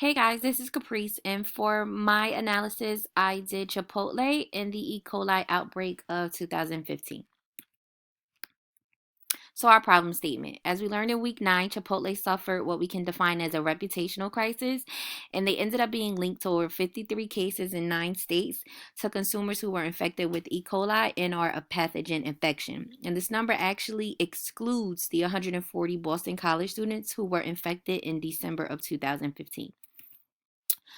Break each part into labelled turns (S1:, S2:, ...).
S1: Hey guys, this is Caprice, and for my analysis, I did Chipotle in the E. coli outbreak of 2015. So, our problem statement. As we learned in week 9, Chipotle suffered what we can define as a reputational crisis, and they ended up being linked to over 53 cases in 9 states to consumers who were infected with E. coli and or a pathogen infection. And this number actually excludes the 140 Boston College students who were infected in December of 2015.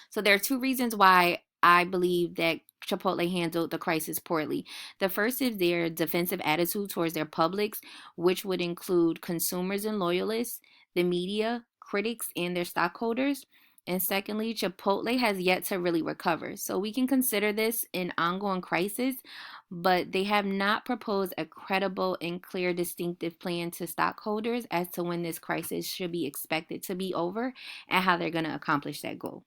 S1: So there are two reasons why I believe that Chipotle handled the crisis poorly. The first is their defensive attitude towards their publics, which would include consumers and loyalists, the media, critics, and their stockholders. And secondly, Chipotle has yet to really recover. So we can consider this an ongoing crisis, but they have not proposed a credible and clear distinctive plan to stockholders as to when this crisis should be expected to be over and how they're going to accomplish that goal.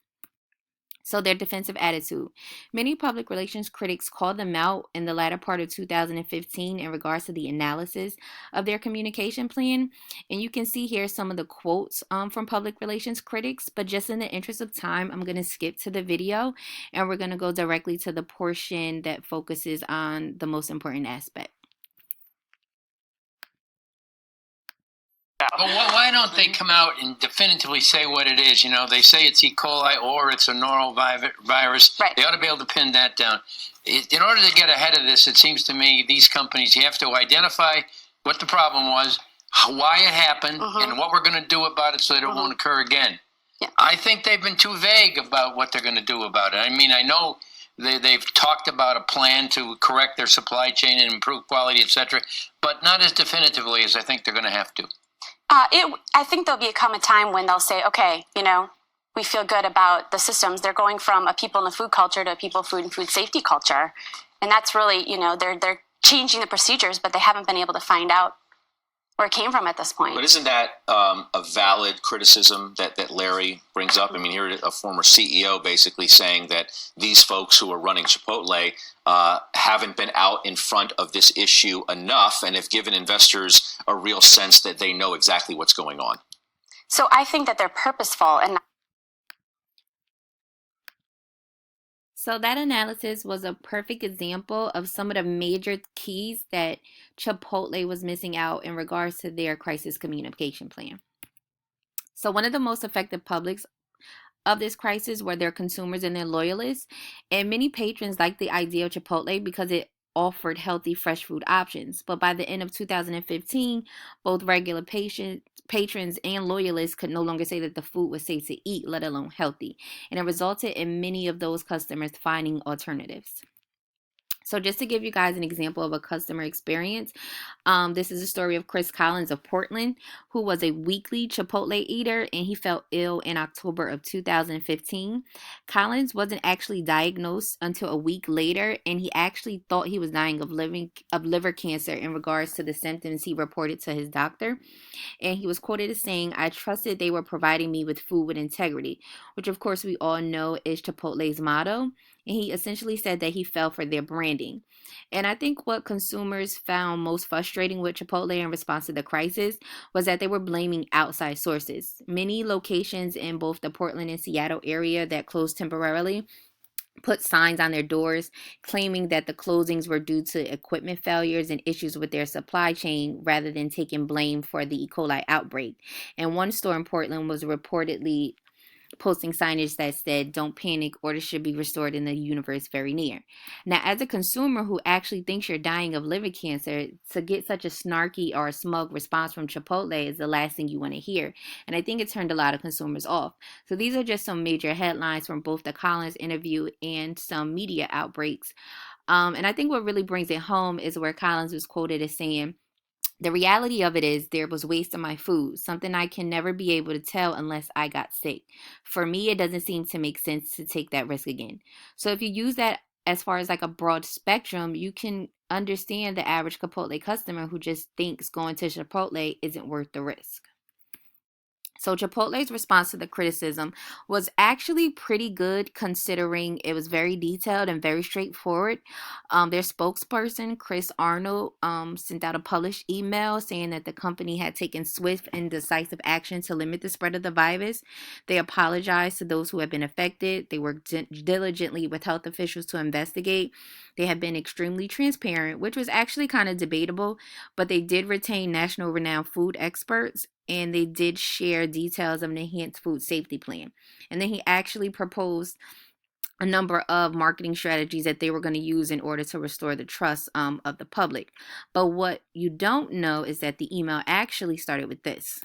S1: So, their defensive attitude. Many public relations critics called them out in the latter part of 2015 in regards to the analysis of their communication plan. And you can see here some of the quotes from public relations critics. But just in the interest of time, I'm going to skip to the video and we're going to go directly to the portion that focuses on the most important aspect.
S2: But why don't they come out and definitively say what it is? You know, they say it's E. coli or it's a norovirus.
S3: Right.
S2: They ought to be able to pin that down. In order to get ahead of this, it seems to me these companies, you have to identify what the problem was, why it happened, and what we're going to do about it so that it won't occur again.
S3: Yeah.
S2: I think they've been too vague about what they're going to do about it. I mean, I know they've talked about a plan to correct their supply chain and improve quality, etc., but not as definitively as I think they're going to have to.
S3: I think there'll become a time when they'll say, okay, we feel good about the systems. They're going from a people in the food culture to a people food and food safety culture. And that's really, they're changing the procedures, but they haven't been able to find out where it came from at this point.
S4: But isn't that a valid criticism that Larry brings up? I mean, here a former CEO basically saying that these folks who are running Chipotle haven't been out in front of this issue enough and have given investors a real sense that they know exactly what's going on.
S3: So I think that they're purposeful and
S1: So that analysis was a perfect example of some of the major keys that Chipotle was missing out in regards to their crisis communication plan. So one of the most effective publics of this crisis were their consumers and their loyalists, and many patrons liked the idea of Chipotle because it offered healthy fresh food options. But by the end of 2015, both regular patrons and loyalists could no longer say that the food was safe to eat, let alone healthy. And it resulted in many of those customers finding alternatives. So just to give you guys an example of a customer experience, this is a story of Chris Collins of Portland, who was a weekly Chipotle eater, and he fell ill in October of 2015. Collins wasn't actually diagnosed until a week later, and he actually thought he was dying of liver cancer in regards to the symptoms he reported to his doctor. And he was quoted as saying, "I trusted they were providing me with food with integrity," which of course we all know is Chipotle's motto. And he essentially said that he fell for their branding. And I think what consumers found most frustrating with Chipotle in response to the crisis was that they were blaming outside sources. Many locations in both the Portland and Seattle area that closed temporarily put signs on their doors claiming that the closings were due to equipment failures and issues with their supply chain rather than taking blame for the E. coli outbreak. And one store in Portland was reportedly posting signage that said, "Don't panic, orders should be restored in the universe very near." Now, as a consumer who actually thinks you're dying of liver cancer, to get such a snarky or a smug response from Chipotle is the last thing you want to hear. And I think it turned a lot of consumers off. So these are just some major headlines from both the Collins interview and some media outbreaks. And I think what really brings it home is where Collins was quoted as saying, "The reality of it is there was waste of my food, something I can never be able to tell unless I got sick. For me, it doesn't seem to make sense to take that risk again." So if you use that as far as like a broad spectrum, you can understand the average Chipotle customer who just thinks going to Chipotle isn't worth the risk. So Chipotle's response to the criticism was actually pretty good considering it was very detailed and very straightforward. Their spokesperson, Chris Arnold, sent out a published email saying that the company had taken swift and decisive action to limit the spread of the virus. They apologized to those who had been affected. They worked diligently with health officials to investigate. They have been extremely transparent, which was actually kind of debatable, but they did retain national renowned food experts, and they did share details of an enhanced food safety plan. And then he actually proposed a number of marketing strategies that they were going to use in order to restore the trust of the public. But what you don't know is that the email actually started with this.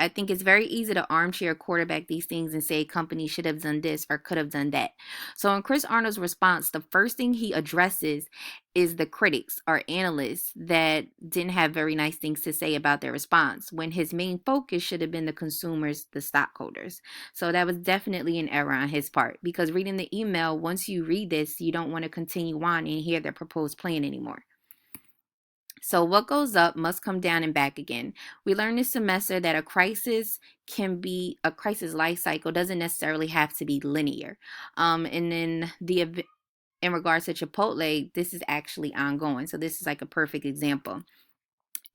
S1: I think it's very easy to armchair quarterback these things and say companies should have done this or could have done that. So in Chris Arnold's response, the first thing he addresses is the critics or analysts that didn't have very nice things to say about their response, when his main focus should have been the consumers, the stockholders. So that was definitely an error on his part, because reading the email, once you read this, you don't want to continue on and hear their proposed plan anymore. So what goes up must come down and back again. We learned this semester that a crisis life cycle doesn't necessarily have to be linear. And then in regards to Chipotle, this is actually ongoing. So this is like a perfect example.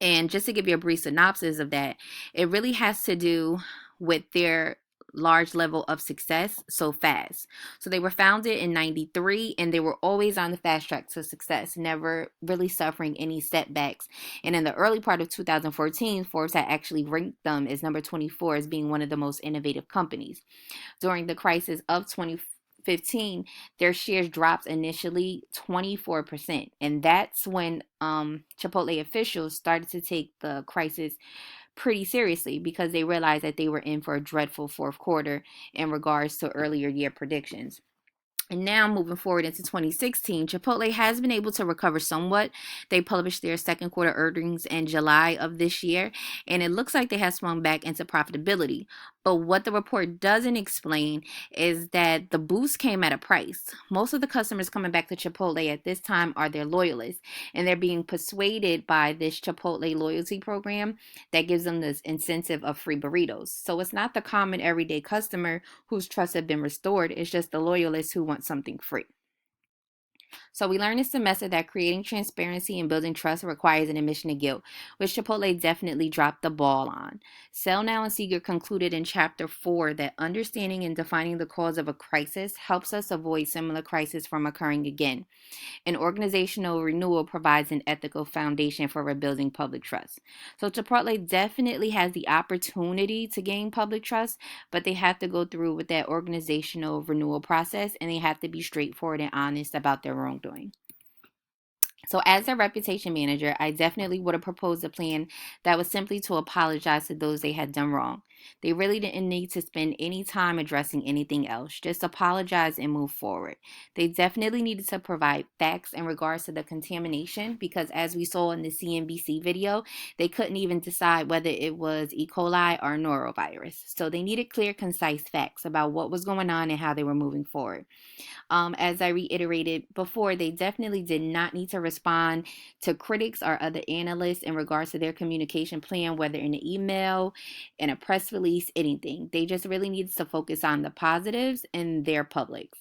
S1: And just to give you a brief synopsis of that, it really has to do with their large level of success so fast. So they were founded in 93 and they were always on the fast track to success, never really suffering any setbacks. And in the early part of 2014, Forbes had actually ranked them as number 24 as being one of the most innovative companies. During the crisis of 2015, their shares dropped initially 24%. And that's when Chipotle officials started to take the crisis pretty seriously, because they realized that they were in for a dreadful fourth quarter in regards to earlier year predictions. And now moving forward into 2016, Chipotle has been able to recover somewhat. They published their second quarter earnings in July of this year, and it looks like they have swung back into profitability. But what the report doesn't explain is that the boost came at a price. Most of the customers coming back to Chipotle at this time are their loyalists, and they're being persuaded by this Chipotle loyalty program that gives them this incentive of free burritos. So it's not the common everyday customer whose trust have been restored. It's just the loyalists who want something free. So we learned this semester that creating transparency and building trust requires an admission of guilt, which Chipotle definitely dropped the ball on. Selnow and Seeger concluded in Chapter 4 that understanding and defining the cause of a crisis helps us avoid similar crises from occurring again. And organizational renewal provides an ethical foundation for rebuilding public trust. So Chipotle definitely has the opportunity to gain public trust, but they have to go through with that organizational renewal process, and they have to be straightforward and honest about their wrongdoing. So as a reputation manager, I definitely would have proposed a plan that was simply to apologize to those they had done wrong. They really didn't need to spend any time addressing anything else. Just apologize and move forward. They definitely needed to provide facts in regards to the contamination, because as we saw in the CNBC video, they couldn't even decide whether it was E. coli or norovirus. So they needed clear, concise facts about what was going on and how they were moving forward. As I reiterated before, they definitely did not need to respond to critics or other analysts in regards to their communication plan, whether in an email, in a press release, anything. They just really needed to focus on the positives in their publics.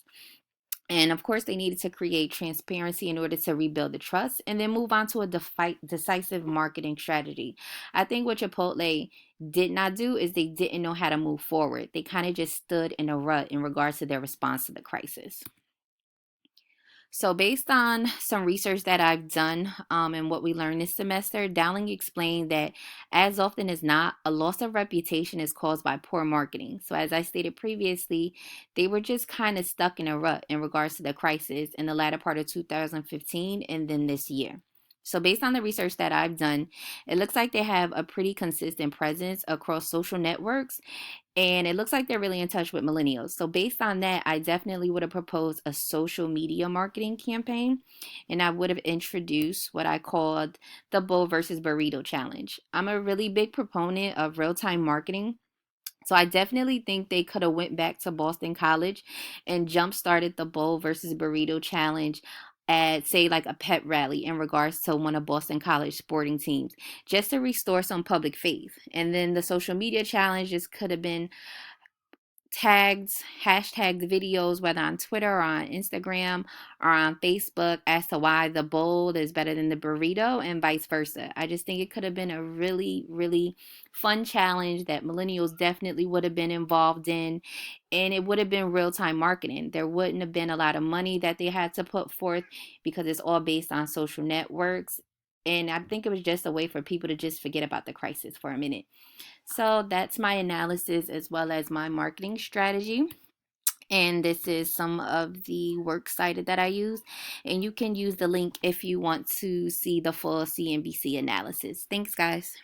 S1: And of course, they needed to create transparency in order to rebuild the trust and then move on to a decisive marketing strategy. I think what Chipotle did not do is they didn't know how to move forward. They kind of just stood in a rut in regards to their response to the crisis. So based on some research that I've done and what we learned this semester, Dowling explained that as often as not, a loss of reputation is caused by poor marketing. So as I stated previously, they were just kind of stuck in a rut in regards to the crisis in the latter part of 2015 and then this year. So based on the research that I've done, it looks like they have a pretty consistent presence across social networks, and it looks like they're really in touch with millennials. So based on that, I definitely would have proposed a social media marketing campaign, and I would have introduced what I called the bowl versus burrito challenge. I'm a really big proponent of real-time marketing. So I definitely think they could have went back to Boston College and jump started the bowl versus burrito challenge at, say, like a pep rally in regards to one of Boston College sporting teams, just to restore some public faith. And then the social media challenges could have been hashtagged videos, whether on Twitter or on Instagram or on Facebook, as to why the bowl is better than the burrito and vice versa. I just think it could have been a really, really fun challenge that millennials definitely would have been involved in, and it would have been real time marketing. There wouldn't have been a lot of money that they had to put forth because it's all based on social networks. And I think it was just a way for people to just forget about the crisis for a minute. So that's my analysis as well as my marketing strategy. And this is some of the works cited that I use. And you can use the link if you want to see the full CNBC analysis. Thanks, guys.